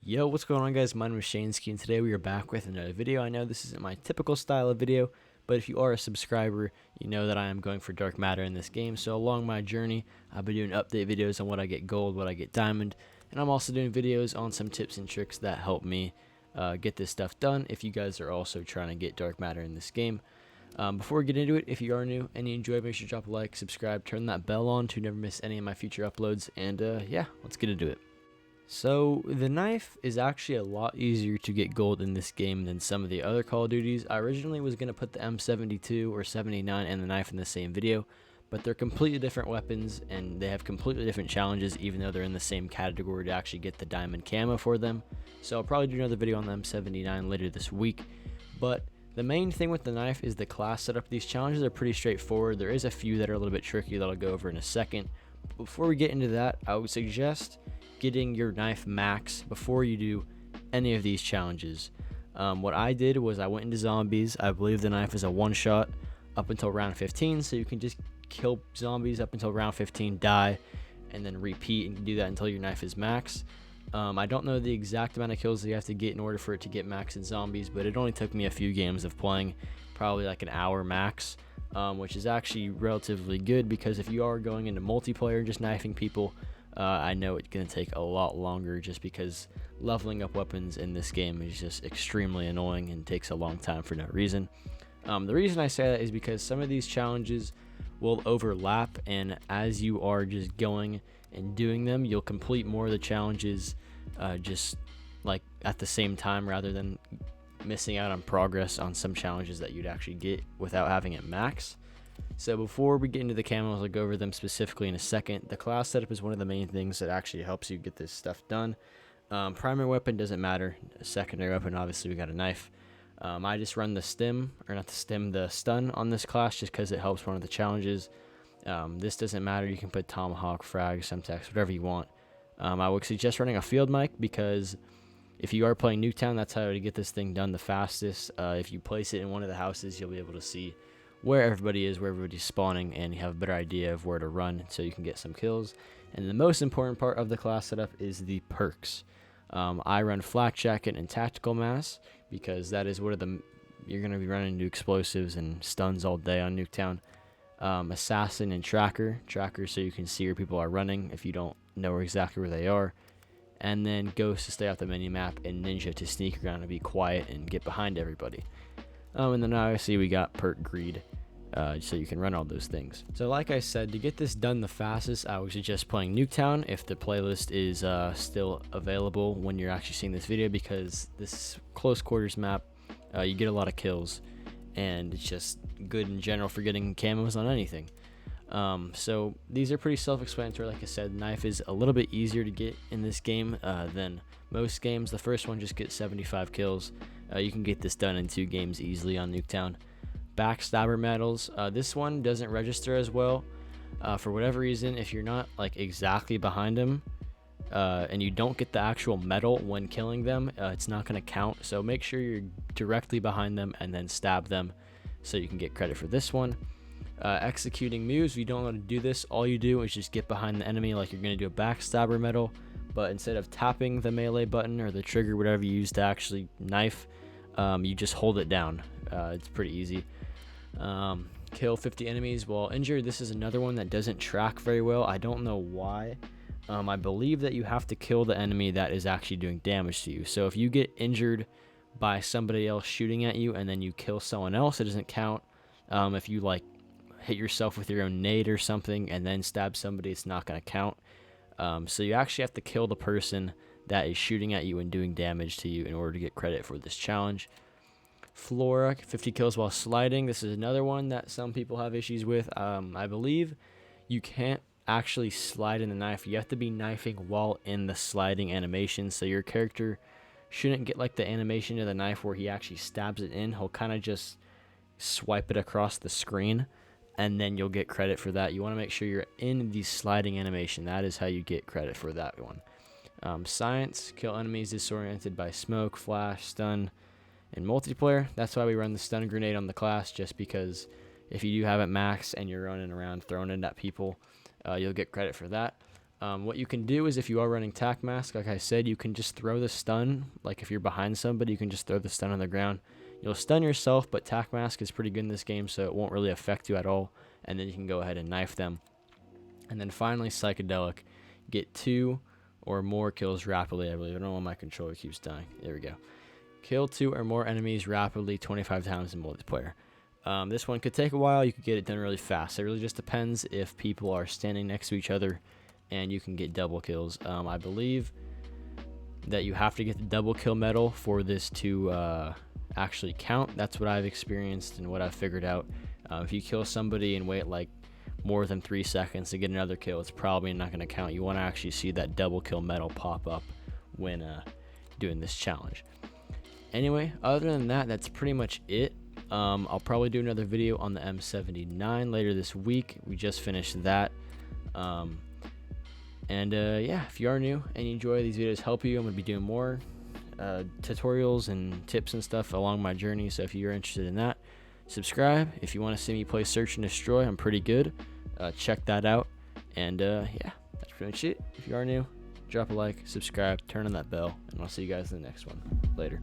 Yo, what's going on, guys? My name is ShaneSki, and today we are back with another video. I know this isn't my typical style of video, but if you are a subscriber, you know that I am going for dark matter in this game. So along my journey, I've been doing update videos on what I get gold, what I get diamond, and I'm also doing videos on some tips and tricks that help me get this stuff done if you guys are also trying to get dark matter in this game. Before we get into it, if you are new and you enjoy, make sure to drop a like, subscribe, turn that bell on to never miss any of my future uploads, and yeah, let's get into it. So the knife is actually a lot easier to get gold in this game than some of the other Call of Duties. I originally was going to put the M72 or 79 and the knife in the same video, but they're completely different weapons and they have completely different challenges even though they're in the same category to actually get the diamond camo for them. So I'll probably do another video on the M79 later this week. But the main thing with the knife is the class setup. These challenges are pretty straightforward. There is a few that are a little bit tricky that I'll go over in a second. Before we get into that, I would suggest getting your knife max before you do any of these challenges. What I did was I went into zombies. I believe the knife is a one shot up until round 15, so you can just kill zombies up until round 15, die, and then repeat and do that until your knife is max. I don't know the exact amount of kills that you have to get in order for it to get max in zombies, but it only took me a few games of playing, probably like an hour max, which is actually relatively good because if you are going into multiplayer and just knifing people, I know it's going to take a lot longer just because leveling up weapons in this game is just extremely annoying and takes a long time for no reason. The reason I say that is because some of these challenges will overlap, and as you are just going and doing them, you'll complete more of the challenges just like at the same time rather than missing out on progress on some challenges that you'd actually get without having it max. So before we get into the camos, I'll go over them specifically in a second. The class setup is one of the main things that actually helps you get this stuff done. Primary weapon doesn't matter. A secondary weapon, obviously we got a knife. I just run the the stun on this class just because it helps one of the challenges. This doesn't matter. You can put tomahawk, frag, semtex, whatever you want. I would suggest running a field mic because if you are playing Nuketown, that's how to get this thing done the fastest. If you place it in one of the houses, you'll be able to see where everybody is, where everybody's spawning, and you have a better idea of where to run so you can get some kills. And the most important part of the class setup is the perks. I run flak jacket and tactical mass because that is you're going to be running into explosives and stuns all day on Nuketown. Assassin and tracker so you can see where people are running if you don't know exactly where they are. And then ghost to stay off the mini map, and ninja to sneak around and be quiet and get behind everybody. And then obviously we got perk greed, so you can run all those things. So like I said, to get this done the fastest, I would suggest playing Nuketown if the playlist is still available when you're actually seeing this video, because this close quarters map, you get a lot of kills, and it's just good in general for getting camos on anything. So these are pretty self-explanatory. Like I said, knife is a little bit easier to get in this game than most games. The first one just gets 75 kills. You can get this done in 2 games easily on Nuketown. Backstabber medals. This one doesn't register as well. For whatever reason, if you're not like exactly behind them and you don't get the actual medal when killing them, it's not going to count. So make sure you're directly behind them and then stab them so you can get credit for this one. Executing moves. If you don't know how to do this, all you do is just get behind the enemy like you're going to do a backstabber medal, but instead of tapping the melee button or the trigger, whatever you use to actually knife, you just hold it down. It's pretty easy. Kill 50 enemies while injured. This is another one that doesn't track very well. I don't know why. I believe that you have to kill the enemy that is actually doing damage to you. So if you get injured by somebody else shooting at you and then you kill someone else, it doesn't count. If you like hit yourself with your own nade or something and then stab somebody, it's not going to count. So you actually have to kill the person that is shooting at you and doing damage to you in order to get credit for this challenge. Flora, 50 kills while sliding. This is another one that some people have issues with. I believe you can't actually slide in the knife. You have to be knifing while in the sliding animation, so your character shouldn't get like the animation of the knife where he actually stabs it in. He'll kind of just swipe it across the screen, and then you'll get credit for that. You want to make sure you're in the sliding animation. That is how you get credit for that one. Science, kill enemies disoriented by smoke, flash, stun, and multiplayer. That's why we run the stun grenade on the class, just because if you do have it max and you're running around throwing it at people, you'll get credit for that. What you can do is, if you are running tac mask, like I said, you can just throw the stun. Like if you're behind somebody, you can just throw the stun on the ground. You'll stun yourself, but tac mask is pretty good in this game, so it won't really affect you at all. And then you can go ahead and knife them. And then finally, psychedelic. Get 2 or more kills rapidly, I believe. I don't know why my controller keeps dying. There we go. Kill 2 or more enemies rapidly 25 times in multiplayer. This one could take a while. You could get it done really fast. It really just depends if people are standing next to each other and you can get double kills. I believe that you have to get the double kill medal for this to actually count. That's what I've experienced and what I've figured out. If you kill somebody and wait like more than 3 seconds to get another kill, it's probably not going to count. You want to actually see that double kill medal pop up when doing this challenge. Anyway, other than that, that's pretty much it. I'll probably do another video on the M79 later this week. We just finished that. Yeah, if you are new and you enjoy these videos help you, I'm going to be doing more tutorials and tips and stuff along my journey. So if you're interested in that, subscribe. If you want to see me play Search and Destroy, I'm pretty good. Check that out. And yeah, that's pretty much it. If you are new, drop a like, subscribe, turn on that bell, and I'll see you guys in the next one. Later.